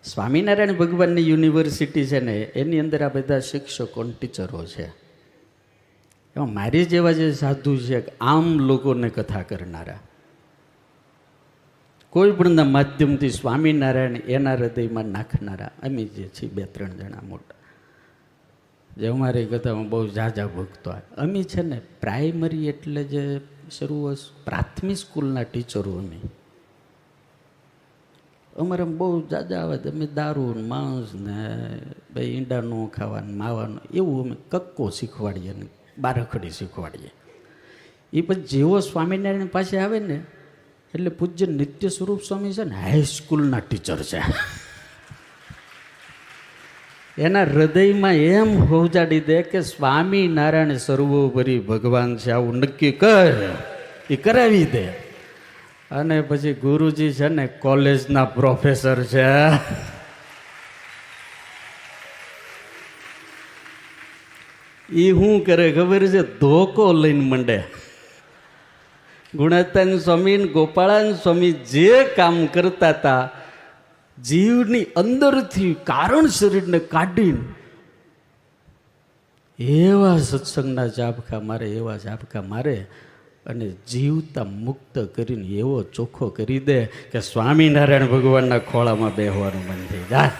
સ્વામિનારાયણ ભગવાનની યુનિવર્સિટી છે ને, એની અંદર આ બધા શિક્ષકો ટીચરો છે. એમાં મારી જેવા જે સાધુ છે, આમ લોકોને કથા કરનારા, કોઈ પણના માધ્યમથી સ્વામિનારાયણ એના હૃદયમાં નાખનારા અમે જે છીએ 2-3 જણા મોટા, જે અમારી કથામાં બહુ ઝાઝા ભક્તો. અમે છે ને પ્રાઇમરી એટલે જે શરૂ પ્રાથમિક સ્કૂલના ટીચરો અમે. અમારે બહુ ઝાઝા આવે. અમે દારૂ માંસ ને ભાઈ ઈંડાનું ખાવાનું માવાનું એવું અમે કક્કો શીખવાડીએ ને બારખડી શીખવાડીએ. એ પછી જેવો સ્વામિનારાયણ પાસે આવે ને એટલે પૂજ્ય નિત્ય સ્વરૂપ સ્વામી છે ને હાઈસ્કૂલના ટીચર છે. એના હૃદયમાં એમ પહોંચાડી દે કે સ્વામિનારાયણ સર્વોપરી ભગવાન છે, આવું નક્કી કર, એ કરાવી દે. અને પછી ગુરુજી છે ને કોલેજના પ્રોફેસર છે. એ શું કરે ખબર છે? ધોકો લઈને મંડે. ગુણાતાન સ્વામી ગોપાળાન સ્વામી જે કામ કરતા હતા, જીવની અંદરથી કારણ શરીરને કાઢીને એવા સત્સંગના ઝાપકા મારે, એવા ઝાપકા મારે અને જીવતા મુક્ત કરીને એવો ચોખ્ખો કરી દે કે સ્વામિનારાયણ ભગવાનના ખોળામાં બેહવાનું મન થઈ જાય.